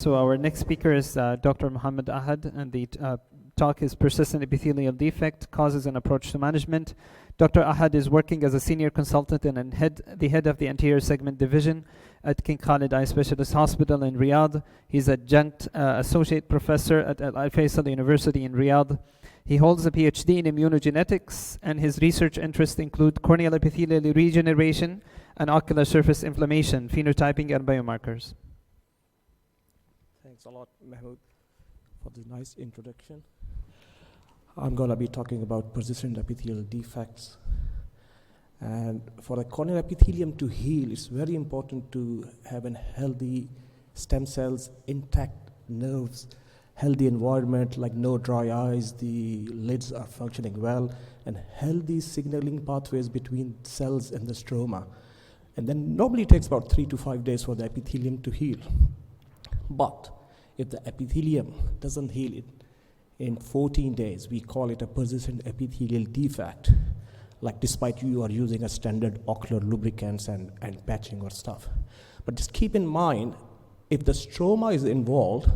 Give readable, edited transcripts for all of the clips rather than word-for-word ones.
So our next speaker is Dr. Muhammad Ahad, and the talk is Persistent Epithelial Defect, Causes and Approach to Management. Dr. Ahad is working as a senior consultant and the head of the Anterior Segment Division at King Khalid Eye Specialist Hospital in Riyadh. He's adjunct associate professor at Al Faisal University in Riyadh. He holds a PhD in immunogenetics, and his research interests include corneal epithelial regeneration and ocular surface inflammation, phenotyping, and biomarkers. Thanks a lot, Mahmoud, for the nice introduction. I'm going to be talking about persistent epithelial defects. And for the corneal epithelium to heal, it's very important to have a healthy stem cells, intact nerves, healthy environment, like no dry eyes, the lids are functioning well, and healthy signaling pathways between cells and the stroma. And then normally it takes about 3 to 5 days for the epithelium to heal. But if the epithelium doesn't heal it in 14 days, we call it a persistent epithelial defect, like despite you are using a standard ocular lubricants and patching or stuff. But just keep in mind, if the stroma is involved,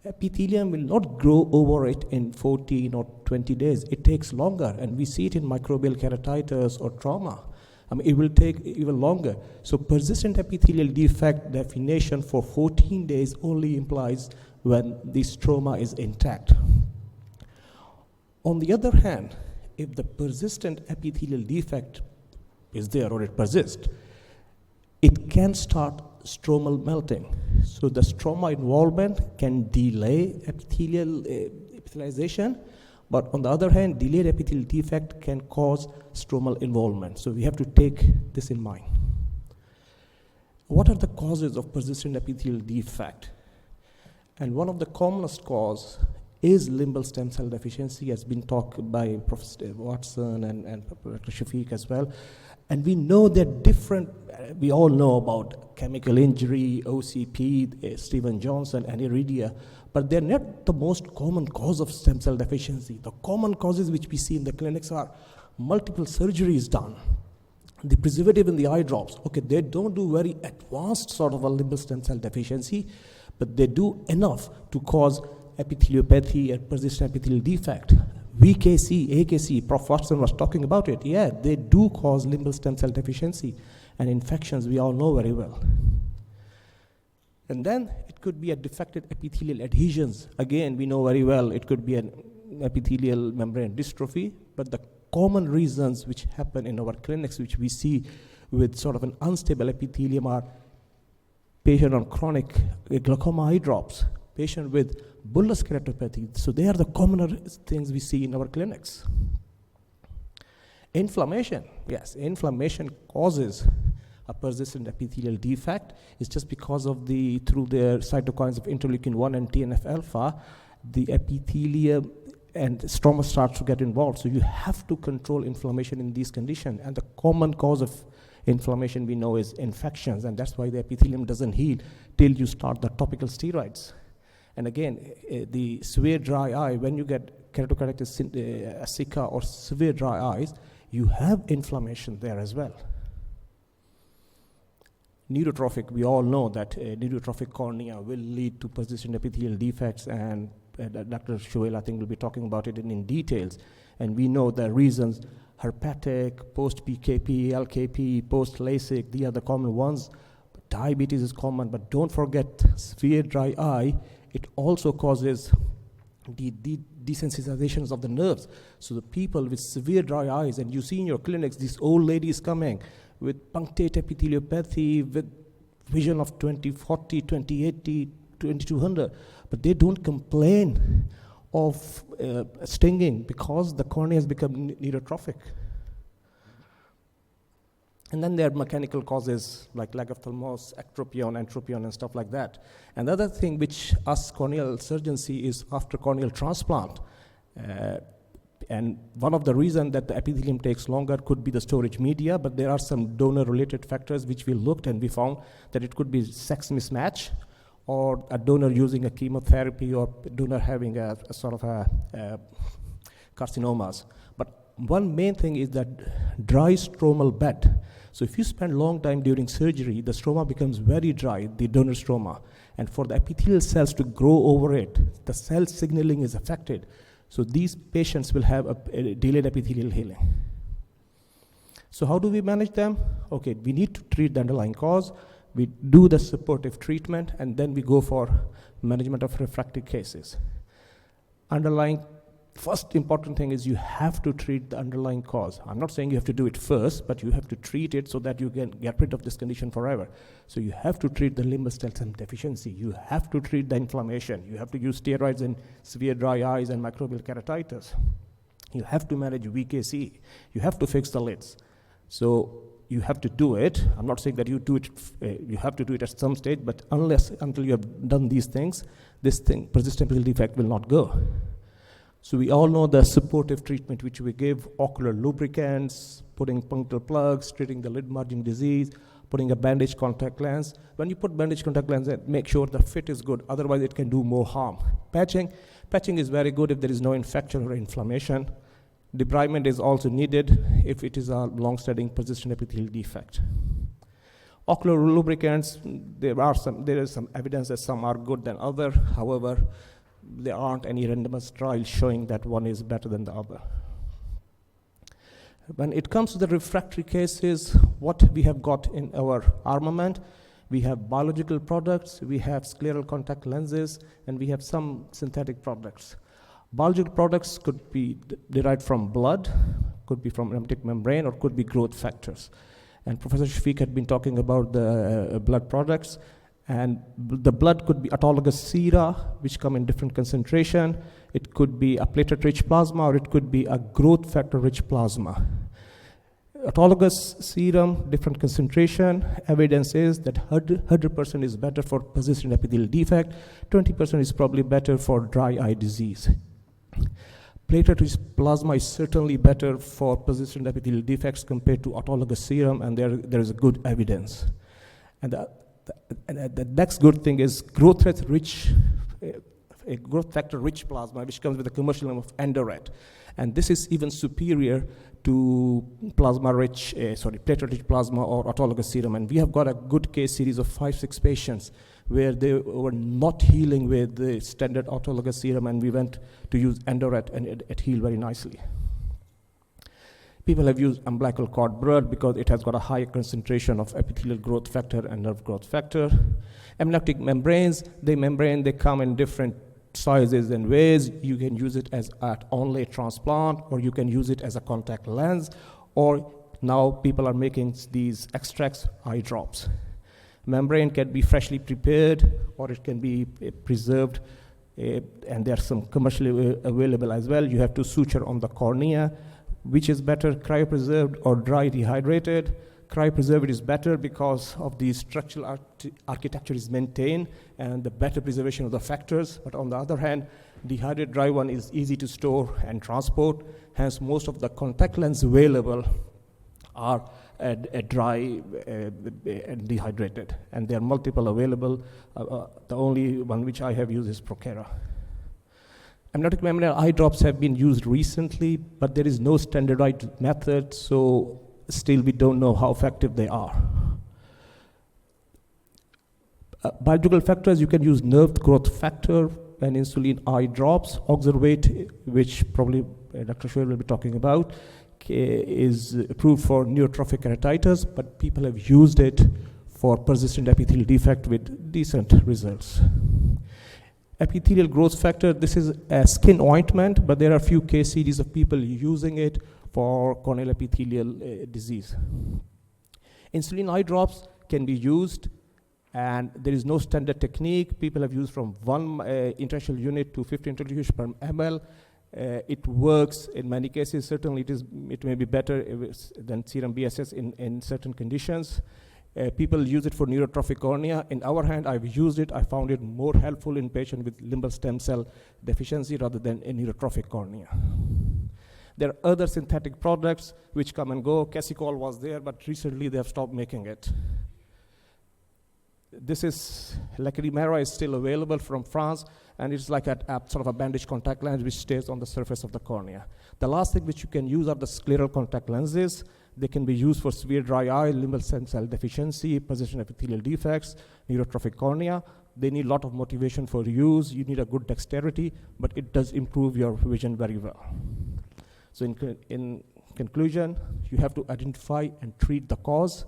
epithelium will not grow over it in 14 or 20 days. It takes longer, and we see it in microbial keratitis or trauma. It will take even longer. So persistent epithelial defect definition for 14 days only implies when the stroma is intact. On the other hand, if the persistent epithelial defect is there or it persists, it can start stromal melting. So the stroma involvement can delay epithelialization, but on the other hand, delayed epithelial defect can cause stromal involvement. So we have to take this in mind. What are the causes of persistent epithelial defect? And one of the commonest cause is limbal stem cell deficiency, has been talked by Professor Watson and Dr. Shafiq as well. And we know that we all know about chemical injury, OCP, Steven Johnson, and iridia, but they're not the most common cause of stem cell deficiency. The common causes which we see in the clinics are multiple surgeries done, the preservative in the eye drops. Okay, they don't do very advanced sort of a limbal stem cell deficiency, but they do enough to cause epitheliopathy and persistent epithelial defect. VKC, AKC, Prof. Watson was talking about it. Yeah, they do cause limbal stem cell deficiency and infections, we all know very well. And then it could be a defected epithelial adhesions. Again, we know very well it could be an epithelial membrane dystrophy, but the common reasons which happen in our clinics, which we see with sort of an unstable epithelium, are patient on chronic glaucoma eye drops, patient with bullous keratopathy. So they are the commoner things we see in our clinics. Inflammation, yes, inflammation causes a persistent epithelial defect. It's just because of through their cytokines of interleukin-1 and TNF-alpha, the epithelium and stroma starts to get involved. So you have to control inflammation in these conditions. And the common cause of inflammation we know is infections, and that's why the epithelium doesn't heal till you start the topical steroids. And again, the severe dry eye, when you get keratoconjunctivitis sicca or severe dry eyes, you have inflammation there as well. Neurotrophic, we all know that neurotrophic cornea will lead to persistent epithelial defects, and Dr. Shoail, I think, will be talking about it in details. And we know the reasons: herpetic, post-PKP, LKP, post-LASIK, these are the common ones. Diabetes is common, but don't forget severe dry eye. It also causes the desensitizations of the nerves. So the people with severe dry eyes, and you see in your clinics, these old ladies coming with punctate epitheliopathy, with vision of 20/40, 20/80, 2200, but they don't complain of stinging because the cornea has become neurotrophic. And then there are mechanical causes like lack of thalamus, ectropion, entropion, and stuff like that. Another thing which us corneal surgeons see is after corneal transplant. And one of the reasons that the epithelium takes longer could be the storage media, but there are some donor-related factors which we looked, and we found that it could be sex mismatch, or a donor using a chemotherapy, or donor having a sort of a carcinomas. But one main thing is that dry stromal bed. So if you spend long time during surgery, the stroma becomes very dry, the donor stroma. And for the epithelial cells to grow over it, the cell signaling is affected. So these patients will have a delayed epithelial healing. So how do we manage them? Okay, we need to treat the underlying cause. We do the supportive treatment, and then we go for management of refractory cases. Underlying, first important thing is you have to treat the underlying cause. I'm not saying you have to do it first, but you have to treat it so that you can get rid of this condition forever. So you have to treat the limbus stem cell deficiency. You have to treat the inflammation. You have to use steroids in severe dry eyes and microbial keratitis. You have to manage VKC. You have to fix the lids. So you have to do it. I'm not saying that you do it, you have to do it at some stage, but until you have done these things, this thing, persistent epithelial defect, will not go. So we all know the supportive treatment which we give: ocular lubricants, putting punctal plugs, treating the lid margin disease, putting a bandage contact lens. When you put bandage contact lens, make sure the fit is good, otherwise it can do more harm. Patching is very good if there is no infection or inflammation. Debridement is also needed if it is a long-standing persistent epithelial defect. Ocular lubricants, there is some evidence that some are good than other. However, there aren't any randomized trials showing that one is better than the other. When it comes to the refractory cases, what we have got in our armament, we have biological products, we have scleral contact lenses, and we have some synthetic products. Biological products could be derived from blood, could be from amniotic membrane, or could be growth factors. And Professor Shafiq had been talking about the blood products, and the blood could be autologous sera, which come in different concentration. It could be a platelet-rich plasma, or it could be a growth factor-rich plasma. Autologous serum, different concentration. Evidence is that 100% is better for persistent epithelial defect, 20% is probably better for dry eye disease. Platelet-rich plasma is certainly better for persistent epithelial defects compared to autologous serum, and there is a good evidence. And the next good thing is growth factor-rich plasma, which comes with a commercial name of Endoret. And this is even superior to platelet-rich plasma or autologous serum. And we have got a good case series of 5-6 patients where they were not healing with the standard autologous serum, and we went to use Endoret, and it healed very nicely. People have used umbilical cord blood because it has got a higher concentration of epithelial growth factor and nerve growth factor. Amniotic membranes, they come in different sizes and ways. You can use it as an onlay transplant, or you can use it as a contact lens, or now people are making these extracts, eye drops. Membrane can be freshly prepared, or it can be preserved, and there are some commercially available as well. You have to suture on the cornea. Which is better, cryopreserved or dry dehydrated? Cryopreserved is better because of the structural architecture is maintained and the better preservation of the factors. But on the other hand, dehydrated dry one is easy to store and transport. Hence, most of the contact lens available are dry and dehydrated. And there are multiple available. The only one which I have used is Procera. Amniotic membrane eye drops have been used recently, but there is no standardized method, so still we don't know how effective they are. Biological factors, you can use nerve growth factor and insulin eye drops. Oxervate, which probably Dr. Shoaib will be talking about, is approved for neurotrophic keratitis, but people have used it for persistent epithelial defect with decent results. Epithelial growth factor, this is a skin ointment, but there are a few case series of people using it for corneal epithelial disease. Insulin eye drops can be used, and there is no standard technique. People have used from 1 interstitial unit to 50 interstitial per ml. It works in many cases. Certainly it may be better than serum BSS in certain conditions. People use it for neurotrophic cornea. In our hand, I've used it. I found it more helpful in patients with limbal stem cell deficiency rather than a neurotrophic cornea. There are other synthetic products which come and go. Casicol was there, but recently they have stopped making it. This is, Lacrimera is still available from France, and it's like a sort of a bandage contact lens which stays on the surface of the cornea. The last thing which you can use are the scleral contact lenses. They can be used for severe dry eye, limbal stem cell deficiency, persistent epithelial defects, neurotrophic cornea. They need a lot of motivation for use. You need a good dexterity, but it does improve your vision very well. So in conclusion, you have to identify and treat the cause.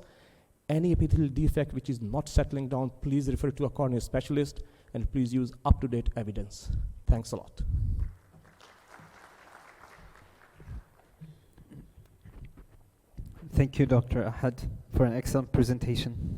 Any epithelial defect which is not settling down, please refer to a cornea specialist, and please use up-to-date evidence. Thanks a lot. Thank you, Dr. Ahad, for an excellent presentation.